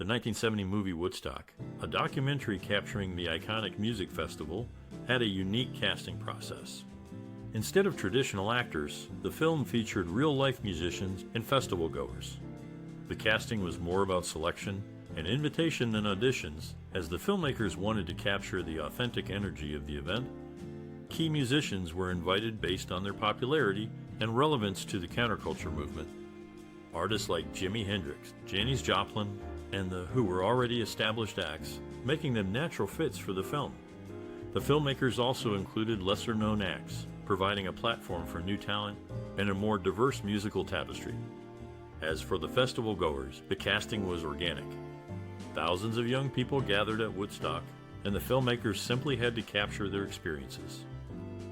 The 1970 movie Woodstock, a documentary capturing the iconic music festival, had a unique casting process. Instead of traditional actors, the film featured real-life musicians and festival goers. The casting was more about selection and invitation than auditions, as the filmmakers wanted to capture the authentic energy of the event. Key musicians were invited based on their popularity and relevance to the counterculture movement. Artists like Jimi Hendrix, Janis Joplin, and the Who were already established acts, making them natural fits for the film. The filmmakers also included lesser-known acts, providing a platform for new talent and a more diverse musical tapestry. As for the festival goers, the casting was organic. Thousands of young people gathered at Woodstock, and the filmmakers simply had to capture their experiences.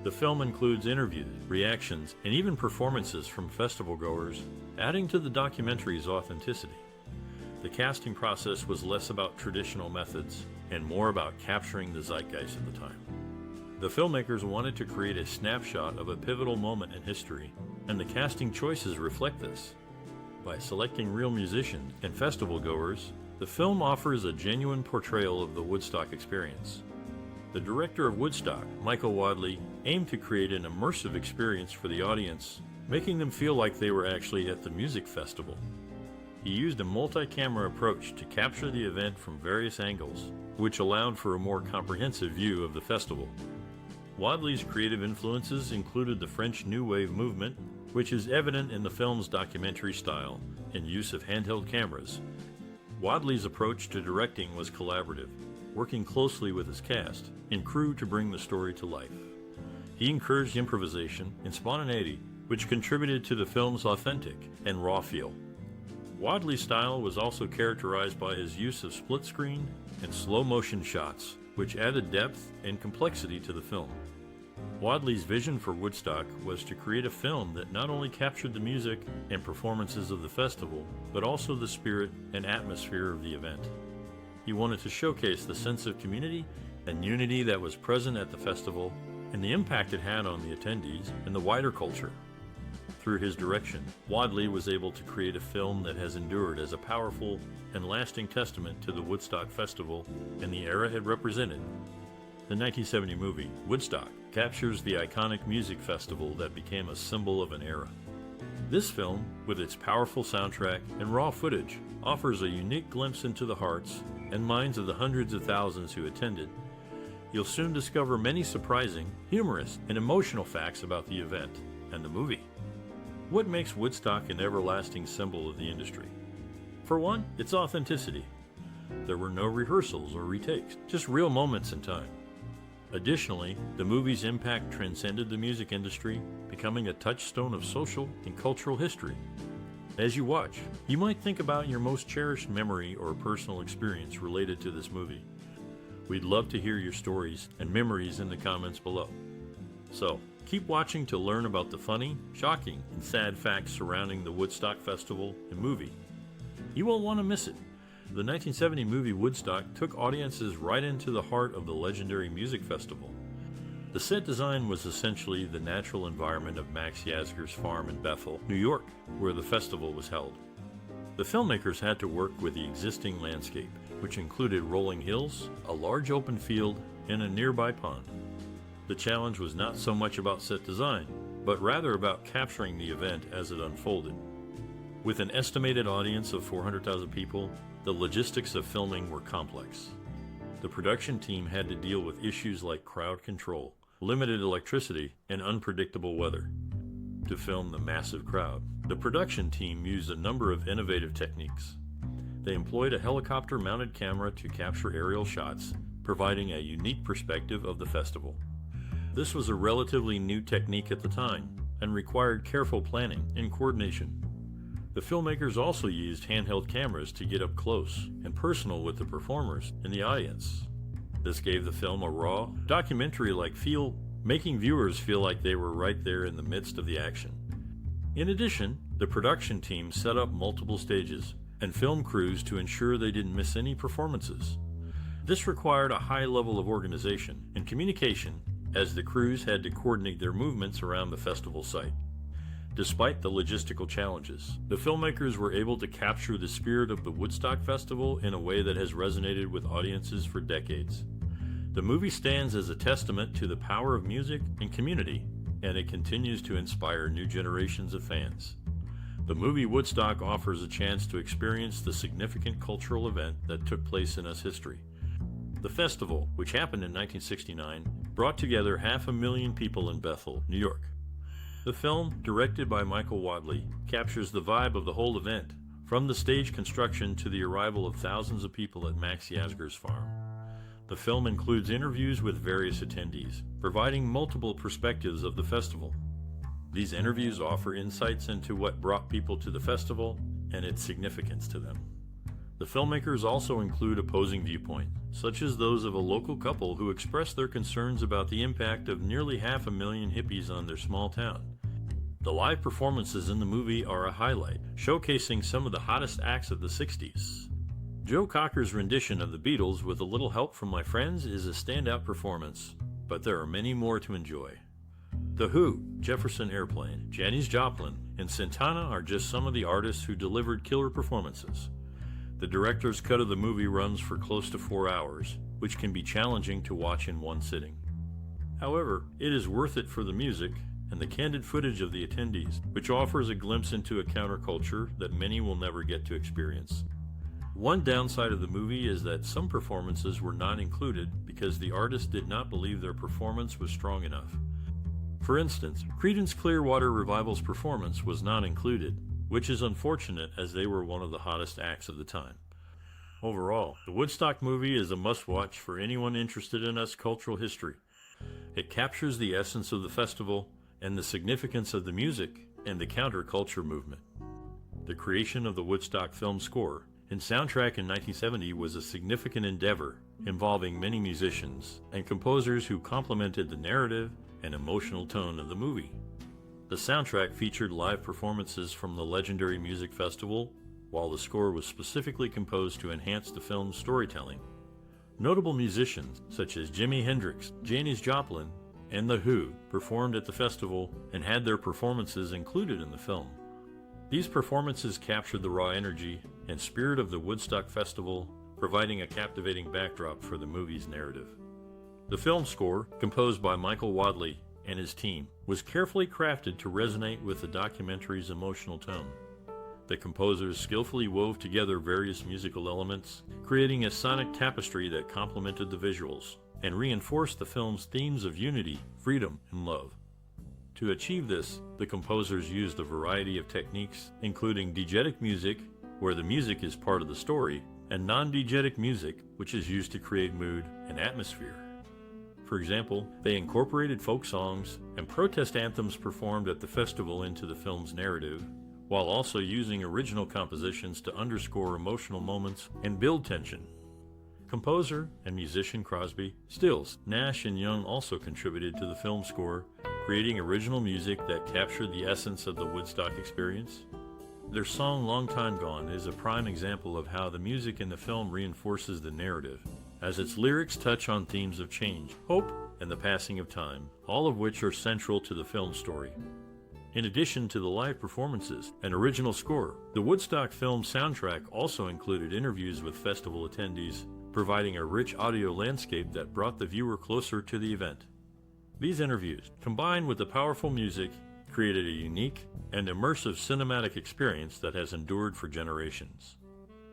The film includes interviews, reactions, and even performances from festival goers, adding to the documentary's authenticity. The casting process was less about traditional methods and more about capturing the zeitgeist of the time. The filmmakers wanted to create a snapshot of a pivotal moment in history, and the casting choices reflect this. By selecting real musicians and festival goers, the film offers a genuine portrayal of the Woodstock experience. The director of Woodstock, Michael Wadley, aimed to create an immersive experience for the audience, making them feel like they were actually at the music festival. He used a multi-camera approach to capture the event from various angles, which allowed for a more comprehensive view of the festival. Wadley's creative influences included the French New Wave movement, which is evident in the film's documentary style and use of handheld cameras. Wadley's approach to directing was collaborative, working closely with his cast and crew to bring the story to life. He encouraged improvisation and spontaneity, which contributed to the film's authentic and raw feel. Wadley's style was also characterized by his use of split screen and slow motion shots, which added depth and complexity to the film. Wadley's vision for Woodstock was to create a film that not only captured the music and performances of the festival, but also the spirit and atmosphere of the event. He wanted to showcase the sense of community and unity that was present at the festival and the impact it had on the attendees and the wider culture. Through his direction, Wadley was able to create a film that has endured as a powerful and lasting testament to the Woodstock Festival and the era it represented. The 1970 movie, Woodstock, captures the iconic music festival that became a symbol of an era. This film, with its powerful soundtrack and raw footage, offers a unique glimpse into the hearts and minds of the hundreds of thousands who attended. You'll soon discover many surprising, humorous, and emotional facts about the event and the movie. What makes Woodstock an everlasting symbol of the industry? For one, its authenticity. There were no rehearsals or retakes, just real moments in time. Additionally, the movie's impact transcended the music industry, becoming a touchstone of social and cultural history. As you watch, you might think about your most cherished memory or personal experience related to this movie. We'd love to hear your stories and memories in the comments below. So, keep watching to learn about the funny, shocking, and sad facts surrounding the Woodstock Festival and movie. You won't want to miss it. The 1970 movie Woodstock took audiences right into the heart of the legendary music festival. The set design was essentially the natural environment of Max Yasgur's farm in Bethel, New York, where the festival was held. The filmmakers had to work with the existing landscape, which included rolling hills, a large open field, and a nearby pond. The challenge was not so much about set design, but rather about capturing the event as it unfolded. With an estimated audience of 400,000 people, the logistics of filming were complex. The production team had to deal with issues like crowd control, limited electricity, and unpredictable weather. To film the massive crowd, the production team used a number of innovative techniques. They employed a helicopter-mounted camera to capture aerial shots, providing a unique perspective of the festival. This was a relatively new technique at the time and required careful planning and coordination. The filmmakers also used handheld cameras to get up close and personal with the performers and the audience. This gave the film a raw, documentary-like feel, making viewers feel like they were right there in the midst of the action. In addition, the production team set up multiple stages and film crews to ensure they didn't miss any performances. This required a high level of organization and communication, as the crews had to coordinate their movements around the festival site. Despite the logistical challenges, the filmmakers were able to capture the spirit of the Woodstock Festival in a way that has resonated with audiences for decades. The movie stands as a testament to the power of music and community, and it continues to inspire new generations of fans. The movie Woodstock offers a chance to experience the significant cultural event that took place in US history. The festival, which happened in 1969, brought together 500,000 people in Bethel, New York. The film, directed by Michael Wadley, captures the vibe of the whole event, from the stage construction to the arrival of thousands of people at Max Yasgur's farm. The film includes interviews with various attendees, providing multiple perspectives of the festival. These interviews offer insights into what brought people to the festival and its significance to them. The filmmakers also include opposing viewpoints, such as those of a local couple who expressed their concerns about the impact of nearly 500,000 hippies on their small town. The live performances in the movie are a highlight, showcasing some of the hottest acts of the 60s. Joe Cocker's rendition of the Beatles with a little help from my friends is a standout performance, but there are many more to enjoy. The Who, Jefferson Airplane, Janis Joplin, and Santana are just some of the artists who delivered killer performances. The director's cut of the movie runs for close to 4 hours, which can be challenging to watch in one sitting. However, it is worth it for the music and the candid footage of the attendees, which offers a glimpse into a counterculture that many will never get to experience. One downside of the movie is that some performances were not included because the artist did not believe their performance was strong enough. For instance, Creedence Clearwater Revival's performance was not included, which is unfortunate as they were one of the hottest acts of the time. Overall, the Woodstock movie is a must-watch for anyone interested in US cultural history. It captures the essence of the festival and the significance of the music and the counterculture movement. The creation of the Woodstock film score and soundtrack in 1970 was a significant endeavor involving many musicians and composers who complemented the narrative and emotional tone of the movie. The soundtrack featured live performances from the legendary music festival, while the score was specifically composed to enhance the film's storytelling. Notable musicians such as Jimi Hendrix, Janis Joplin, and The Who performed at the festival and had their performances included in the film. These performances captured the raw energy and spirit of the Woodstock Festival, providing a captivating backdrop for the movie's narrative. The film score, composed by Michael Wadley and his team, was carefully crafted to resonate with the documentary's emotional tone. The composers skillfully wove together various musical elements, creating a sonic tapestry that complemented the visuals and reinforced the film's themes of unity, freedom, and love. To achieve this, the composers used a variety of techniques, including diegetic music, where the music is part of the story, and non-diegetic music, which is used to create mood and atmosphere. For example, they incorporated folk songs and protest anthems performed at the festival into the film's narrative, while also using original compositions to underscore emotional moments and build tension. Composer and musician Crosby, Stills, Nash, and Young also contributed to the film score, creating original music that captured the essence of the Woodstock experience. Their song Long Time Gone is a prime example of how the music in the film reinforces the narrative, as its lyrics touch on themes of change, hope, and the passing of time, all of which are central to the film story. In addition to the live performances and original score, the Woodstock film soundtrack also included interviews with festival attendees, providing a rich audio landscape that brought the viewer closer to the event. These interviews, combined with the powerful music, created a unique and immersive cinematic experience that has endured for generations.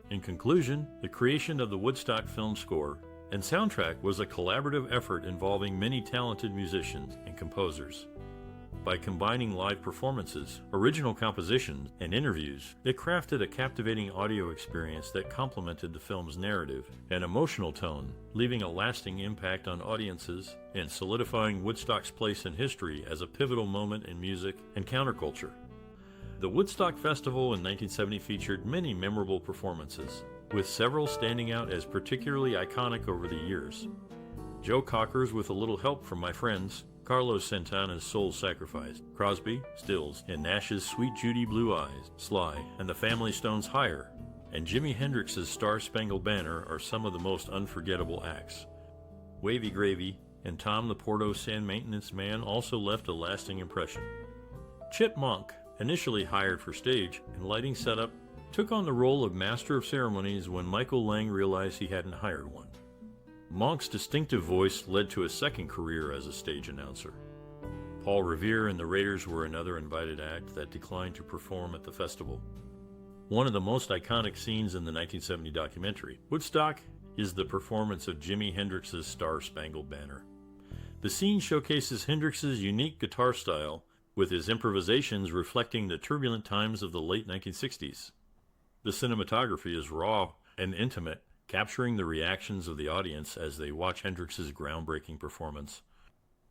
In conclusion, the creation of the Woodstock film score and soundtrack was a collaborative effort involving many talented musicians and composers. By combining live performances, original compositions, and interviews, they crafted a captivating audio experience that complemented the film's narrative and emotional tone, leaving a lasting impact on audiences and solidifying Woodstock's place in history as a pivotal moment in music and counterculture. The Woodstock Festival in 1970 featured many memorable performances, with several standing out as particularly iconic over the years. Joe Cocker's With a Little Help from My Friends, Carlos Santana's Soul Sacrifice, Crosby, Stills, and Nash's Sweet Judy Blue Eyes, Sly, and the Family Stone's Higher, and Jimi Hendrix's Star Spangled Banner are some of the most unforgettable acts. Wavy Gravy and Tom the Porto Sand Maintenance Man also left a lasting impression. Chipmunk initially hired for stage and lighting setup, took on the role of Master of Ceremonies when Michael Lang realized he hadn't hired one. Monk's distinctive voice led to a second career as a stage announcer. Paul Revere and the Raiders were another invited act that declined to perform at the festival. One of the most iconic scenes in the 1970 documentary, Woodstock, is the performance of Jimi Hendrix's Star Spangled Banner. The scene showcases Hendrix's unique guitar style, with his improvisations reflecting the turbulent times of the late 1960s. The cinematography is raw and intimate, capturing the reactions of the audience as they watch Hendrix's groundbreaking performance.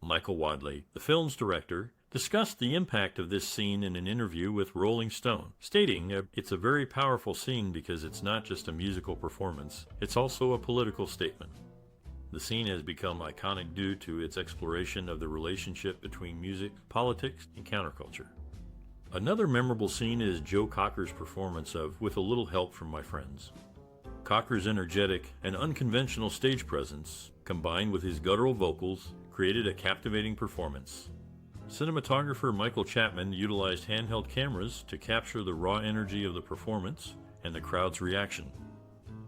Michael Wadley, the film's director, discussed the impact of this scene in an interview with Rolling Stone, stating, "It's a very powerful scene because it's not just a musical performance, it's also a political statement." The scene has become iconic due to its exploration of the relationship between music, politics, and counterculture. Another memorable scene is Joe Cocker's performance of With a Little Help from My Friends. Cocker's energetic and unconventional stage presence, combined with his guttural vocals, created a captivating performance. Cinematographer Michael Chapman utilized handheld cameras to capture the raw energy of the performance and the crowd's reaction.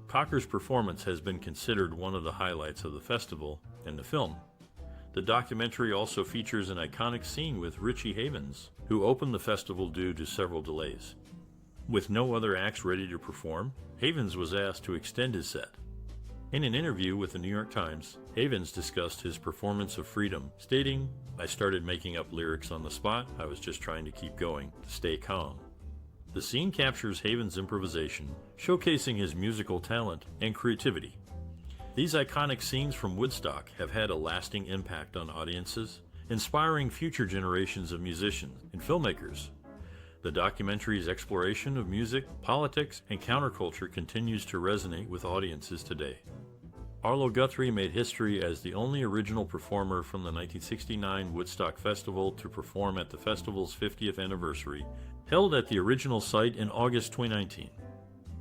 Cocker's performance has been considered one of the highlights of the festival and the film. The documentary also features an iconic scene with Richie Havens, who opened the festival due to several delays. With no other acts ready to perform, Havens was asked to extend his set. In an interview with the New York Times, Havens discussed his performance of Freedom, stating, "I started making up lyrics on the spot. I was just trying to keep going, to stay calm." The scene captures Havens' improvisation, showcasing his musical talent and creativity. These iconic scenes from Woodstock have had a lasting impact on audiences, inspiring future generations of musicians and filmmakers. The documentary's exploration of music, politics, and counterculture continues to resonate with audiences today. Arlo Guthrie made history as the only original performer from the 1969 Woodstock Festival to perform at the festival's 50th anniversary, held at the original site in August 2019.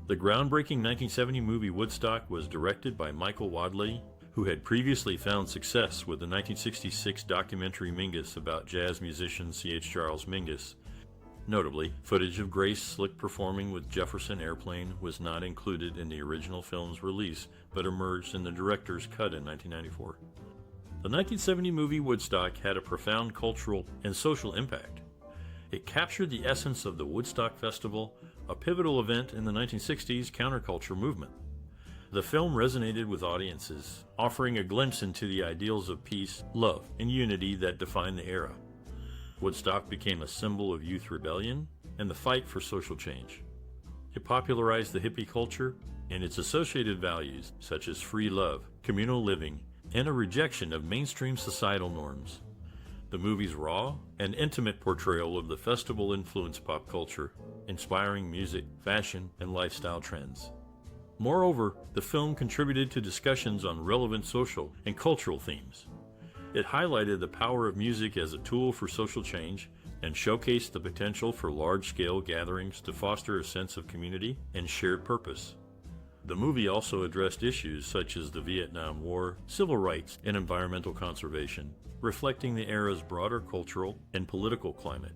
The groundbreaking 1970 movie Woodstock was directed by Michael Wadley, who had previously found success with the 1966 documentary Mingus about jazz musician C.H. Charles Mingus. Notably, footage of Grace Slick performing with Jefferson Airplane was not included in the original film's release, but emerged in the director's cut in 1994. The 1970 movie Woodstock had a profound cultural and social impact. It captured the essence of the Woodstock Festival, a pivotal event in the 1960s counterculture movement. The film resonated with audiences, offering a glimpse into the ideals of peace, love, and unity that defined the era. Woodstock became a symbol of youth rebellion and the fight for social change. It popularized the hippie culture and its associated values such as free love, communal living, and a rejection of mainstream societal norms. The movie's raw and intimate portrayal of the festival influenced pop culture, inspiring music, fashion, and lifestyle trends. Moreover, the film contributed to discussions on relevant social and cultural themes. It highlighted the power of music as a tool for social change and showcased the potential for large-scale gatherings to foster a sense of community and shared purpose. The movie also addressed issues such as the Vietnam War, civil rights, and environmental conservation, reflecting the era's broader cultural and political climate.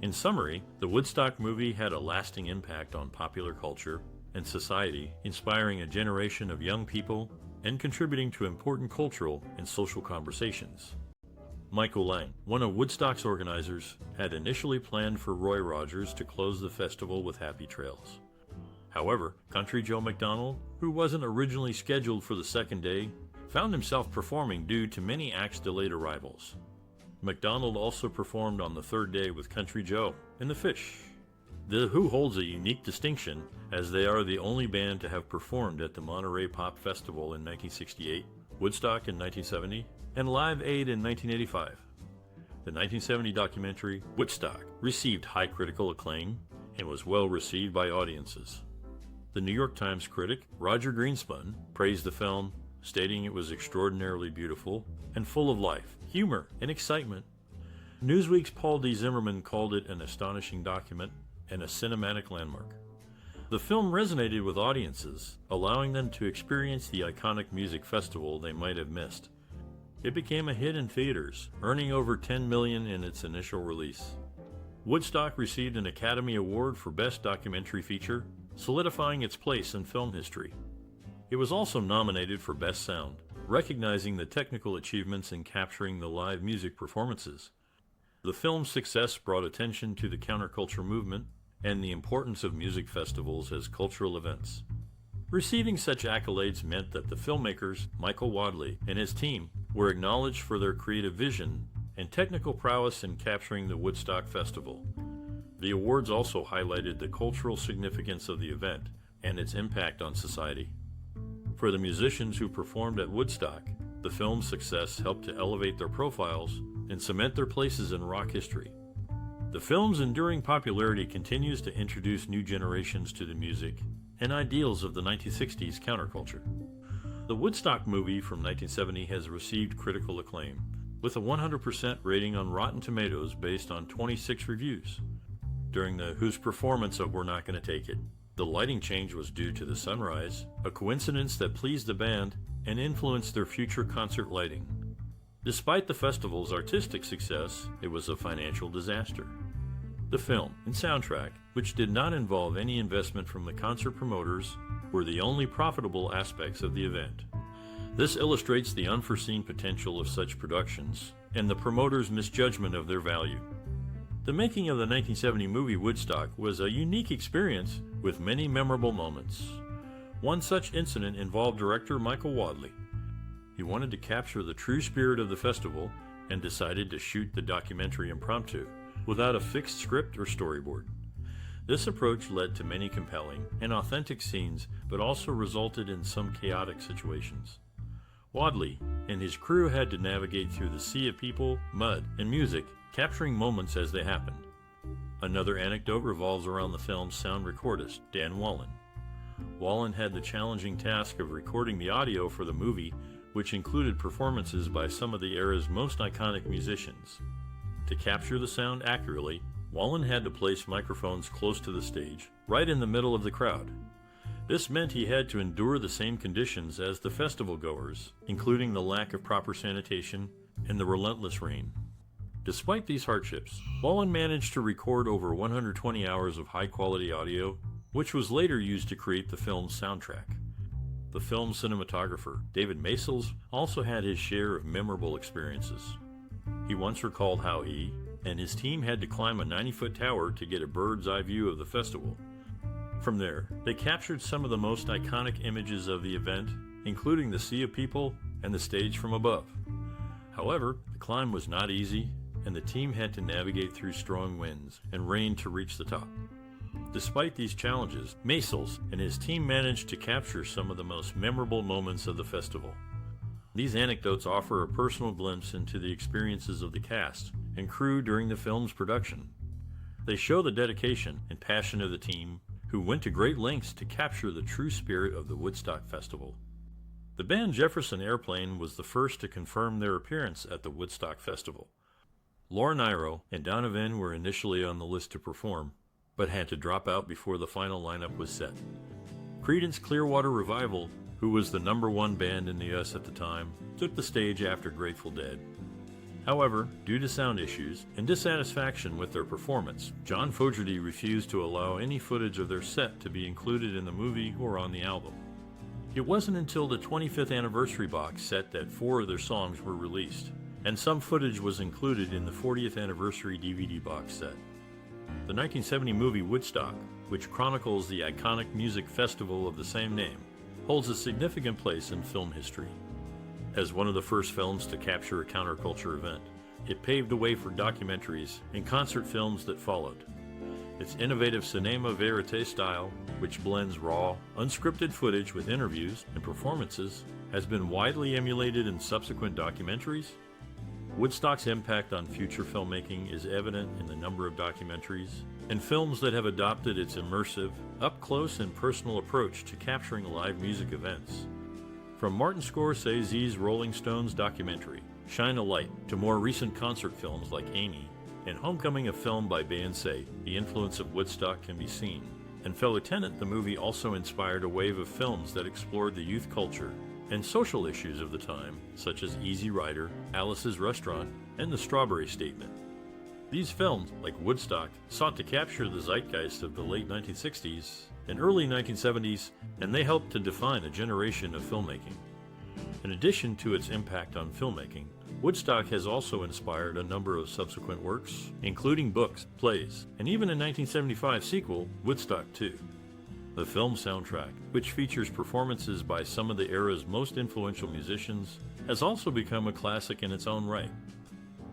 In summary, the Woodstock movie had a lasting impact on popular culture and society, inspiring a generation of young people and contributing to important cultural and social conversations. Michael Lang, one of Woodstock's organizers, had initially planned for Roy Rogers to close the festival with Happy Trails. However, Country Joe McDonald, who wasn't originally scheduled for the second day, found himself performing due to many acts' delayed arrivals. McDonald also performed on the third day with Country Joe and the Fish. The Who holds a unique distinction as they are the only band to have performed at the Monterey Pop Festival in 1968, Woodstock in 1970, and Live Aid in 1985. The 1970 documentary, Woodstock, received high critical acclaim and was well received by audiences. The New York Times critic, Roger Greenspun, praised the film, stating it was extraordinarily beautiful and full of life, humor, and excitement. Newsweek's Paul D. Zimmerman called it an astonishing document and a cinematic landmark. The film resonated with audiences, allowing them to experience the iconic music festival they might have missed. It became a hit in theaters, earning over $10 million in its initial release. Woodstock received an Academy Award for Best Documentary Feature, solidifying its place in film history. It was also nominated for Best Sound, recognizing the technical achievements in capturing the live music performances. The film's success brought attention to the counterculture movement and the importance of music festivals as cultural events. Receiving such accolades meant that the filmmakers, Michael Wadley and his team, were acknowledged for their creative vision and technical prowess in capturing the Woodstock Festival. The awards also highlighted the cultural significance of the event and its impact on society. For the musicians who performed at Woodstock, the film's success helped to elevate their profiles and cement their places in rock history. The film's enduring popularity continues to introduce new generations to the music and ideals of the 1960s counterculture. The Woodstock movie from 1970 has received critical acclaim, with a 100% rating on Rotten Tomatoes based on 26 reviews. During the Who's performance of We're Not Gonna Take It, the lighting change was due to the sunrise, a coincidence that pleased the band and influenced their future concert lighting. Despite the festival's artistic success, it was a financial disaster. The film and soundtrack, which did not involve any investment from the concert promoters, were the only profitable aspects of the event. This illustrates the unforeseen potential of such productions and the promoters' misjudgment of their value. The making of the 1970 movie Woodstock was a unique experience with many memorable moments. One such incident involved director Michael Wadley. He wanted to capture the true spirit of the festival and decided to shoot the documentary impromptu, without a fixed script or storyboard. This approach led to many compelling and authentic scenes, but also resulted in some chaotic situations. Wadley and his crew had to navigate through the sea of people, mud, and music, capturing moments as they happened. Another anecdote revolves around the film's sound recordist, Dan Wallen. Wallen had the challenging task of recording the audio for the movie, which included performances by some of the era's most iconic musicians. To capture the sound accurately, Wallen had to place microphones close to the stage, right in the middle of the crowd. This meant he had to endure the same conditions as the festival goers, including the lack of proper sanitation and the relentless rain. Despite these hardships, Wallen managed to record over 120 hours of high-quality audio, which was later used to create the film's soundtrack. The film's cinematographer, David Maysles, also had his share of memorable experiences. He once recalled how he and his team had to climb a 90-foot tower to get a bird's-eye view of the festival. From there, they captured some of the most iconic images of the event, including the sea of people and the stage from above. However, the climb was not easy, and the team had to navigate through strong winds and rain to reach the top. Despite these challenges, Maysles and his team managed to capture some of the most memorable moments of the festival. These anecdotes offer a personal glimpse into the experiences of the cast and crew during the film's production. They show the dedication and passion of the team, who went to great lengths to capture the true spirit of the Woodstock Festival. The band Jefferson Airplane was the first to confirm their appearance at the Woodstock Festival. Lauren Iroh and Donovan were initially on the list to perform, but had to drop out before the final lineup was set. Creedence Clearwater Revival, who was the #1 band in the US at the time, took the stage after Grateful Dead. However, due to sound issues and dissatisfaction with their performance, John Fogerty refused to allow any footage of their set to be included in the movie or on the album. It wasn't until the 25th anniversary box set that 4 of their songs were released, and some footage was included in the 40th anniversary DVD box set. The 1970 movie Woodstock, which chronicles the iconic music festival of the same name, holds a significant place in film history. As one of the first films to capture a counterculture event, it paved the way for documentaries and concert films that followed. Its innovative cinema verite style, which blends raw, unscripted footage with interviews and performances, has been widely emulated in subsequent documentaries. Woodstock's impact on future filmmaking is evident in the number of documentaries and films that have adopted its immersive, up-close and personal approach to capturing live music events. From Martin Scorsese's Rolling Stones documentary, Shine a Light, to more recent concert films like Amy, and Homecoming, a film by Baez, the influence of Woodstock can be seen. And Fellow Tenant, the movie also inspired a wave of films that explored the youth culture and social issues of the time, such as Easy Rider, Alice's Restaurant, and The Strawberry Statement. These films, like Woodstock, sought to capture the zeitgeist of the late 1960s and early 1970s, and they helped to define a generation of filmmaking. In addition to its impact on filmmaking, Woodstock has also inspired a number of subsequent works, including books, plays, and even a 1975 sequel, Woodstock 2. The film soundtrack, which features performances by some of the era's most influential musicians, has also become a classic in its own right.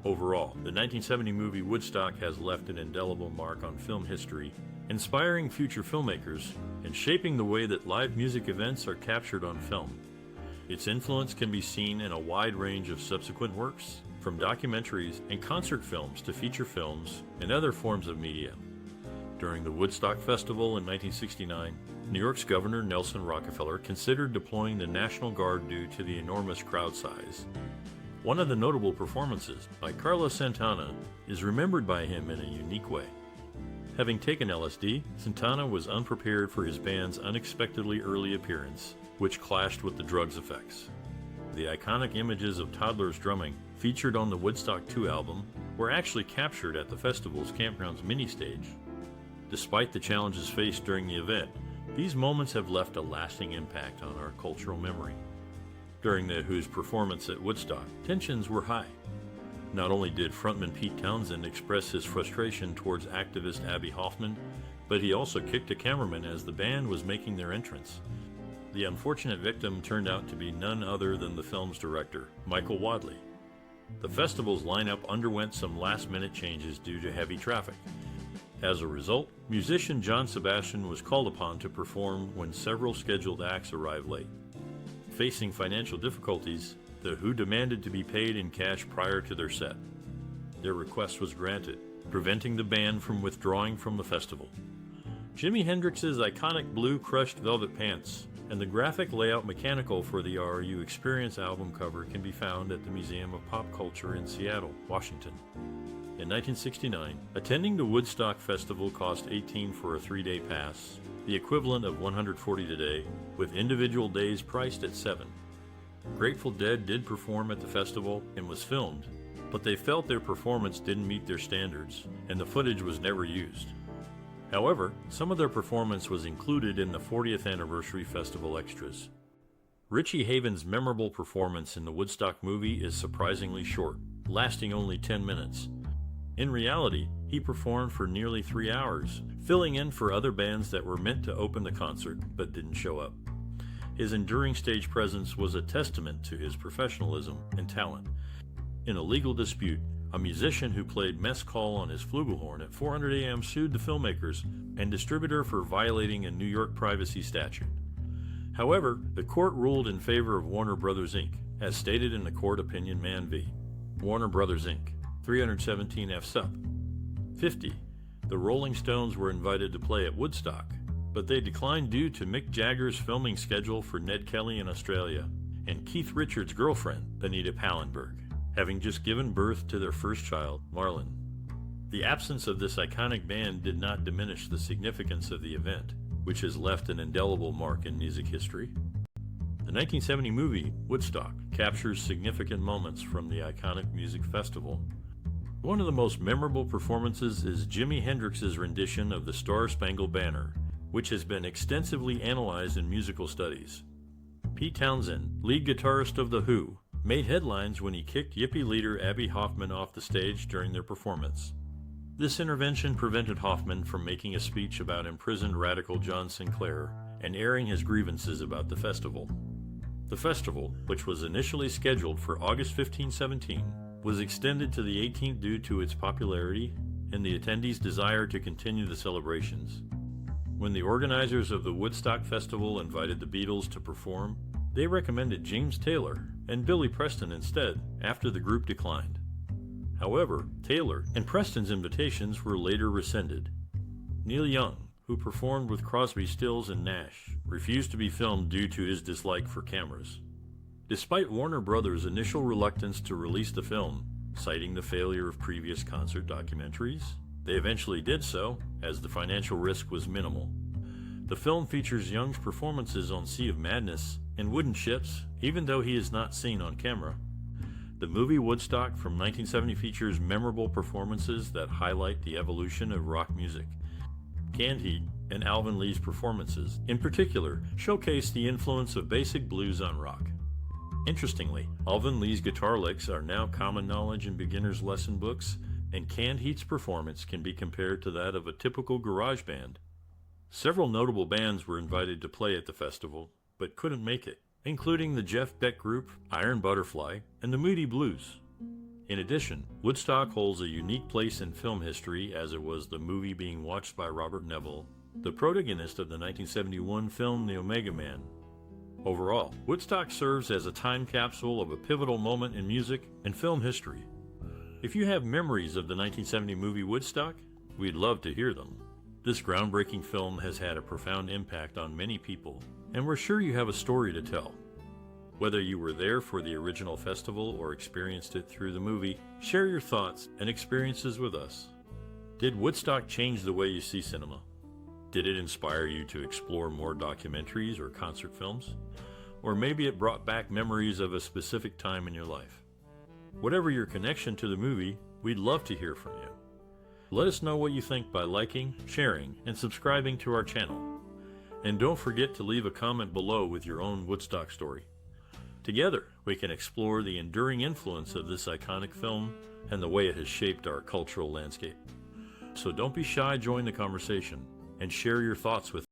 Overall, the 1970 movie Woodstock has left an indelible mark on film history, inspiring future filmmakers and shaping the way that live music events are captured on film. Its influence can be seen in a wide range of subsequent works, from documentaries and concert films to feature films and other forms of media. During the Woodstock Festival in 1969, New York's Governor Nelson Rockefeller considered deploying the National Guard due to the enormous crowd size. One of the notable performances, by Carlos Santana, is remembered by him in a unique way. Having taken LSD, Santana was unprepared for his band's unexpectedly early appearance, which clashed with the drug's effects. The iconic images of toddlers drumming, featured on the Woodstock 2 album, were actually captured at the festival's campground's mini-stage. Despite the challenges faced during the event, these moments have left a lasting impact on our cultural memory. During the Who's performance at Woodstock, tensions were high. Not only did frontman Pete Townshend express his frustration towards activist Abbie Hoffman, but he also kicked a cameraman as the band was making their entrance. The unfortunate victim turned out to be none other than the film's director, Michael Wadley. The festival's lineup underwent some last-minute changes due to heavy traffic. As a result, musician John Sebastian was called upon to perform when several scheduled acts arrived late. Facing financial difficulties, the Who demanded to be paid in cash prior to their set. Their request was granted, preventing the band from withdrawing from the festival. Jimi Hendrix's iconic blue crushed velvet pants and the graphic layout mechanical for the Are You Experience album cover can be found at the Museum of Pop Culture in Seattle, Washington. In 1969, attending the Woodstock Festival cost $18 for a 3-day pass, the equivalent of $140 today, with individual days priced at $7. Grateful Dead did perform at the festival and was filmed, but they felt their performance didn't meet their standards, and the footage was never used. However, some of their performance was included in the 40th anniversary festival extras. Richie Haven's memorable performance in the Woodstock movie is surprisingly short, lasting only 10 minutes. In reality, he performed for nearly 3 hours, filling in for other bands that were meant to open the concert but didn't show up. His enduring stage presence was a testament to his professionalism and talent. In a legal dispute, a musician who played mess call on his flugelhorn at 400 a.m. sued the filmmakers and distributor for violating a New York privacy statute. However, the court ruled in favor of Warner Bros. Inc., as stated in the court opinion Man v. Warner Bros. Inc., 317 F. Sup. 50. The Rolling Stones were invited to play at Woodstock, but they declined due to Mick Jagger's filming schedule for Ned Kelly in Australia and Keith Richards' girlfriend, Anita Pallenberg, having just given birth to their first child, Marlon. The absence of this iconic band did not diminish the significance of the event, which has left an indelible mark in music history. The 1970 movie, Woodstock, captures significant moments from the iconic music festival. One of the most memorable performances is Jimi Hendrix's rendition of the Star-Spangled Banner, which has been extensively analyzed in musical studies. Pete Townshend, lead guitarist of The Who, made headlines when he kicked Yippie leader Abbie Hoffman off the stage during their performance. This intervention prevented Hoffman from making a speech about imprisoned radical John Sinclair and airing his grievances about the festival. The festival, which was initially scheduled for August 15-17, was extended to the 18th due to its popularity and the attendees' desire to continue the celebrations. When the organizers of the Woodstock Festival invited the Beatles to perform, they recommended James Taylor and Billy Preston instead, after the group declined. However, Taylor and Preston's invitations were later rescinded. Neil Young, who performed with Crosby, Stills, and Nash, refused to be filmed due to his dislike for cameras. Despite Warner Brothers' initial reluctance to release the film, citing the failure of previous concert documentaries, they eventually did so, as the financial risk was minimal. The film features Young's performances on Sea of Madness and Wooden Ships, even though he is not seen on camera. The movie Woodstock from 1970 features memorable performances that highlight the evolution of rock music. Canned Heat and Alvin Lee's performances, in particular, showcase the influence of basic blues on rock. Interestingly, Alvin Lee's guitar licks are now common knowledge in beginner's lesson books, and Canned Heat's performance can be compared to that of a typical garage band. Several notable bands were invited to play at the festival, but couldn't make it, including the Jeff Beck Group, Iron Butterfly, and the Moody Blues. In addition, Woodstock holds a unique place in film history as it was the movie being watched by Robert Neville, the protagonist of the 1971 film The Omega Man. Overall, Woodstock serves as a time capsule of a pivotal moment in music and film history. If you have memories of the 1970 movie Woodstock, we'd love to hear them. This groundbreaking film has had a profound impact on many people, and we're sure you have a story to tell. Whether you were there for the original festival or experienced it through the movie, share your thoughts and experiences with us. Did Woodstock change the way you see cinema? Did it inspire you to explore more documentaries or concert films? Or maybe it brought back memories of a specific time in your life. Whatever your connection to the movie, we'd love to hear from you. Let us know what you think by liking, sharing, and subscribing to our channel. And don't forget to leave a comment below with your own Woodstock story. Together, we can explore the enduring influence of this iconic film and the way it has shaped our cultural landscape. So don't be shy, join the conversation, and share your thoughts with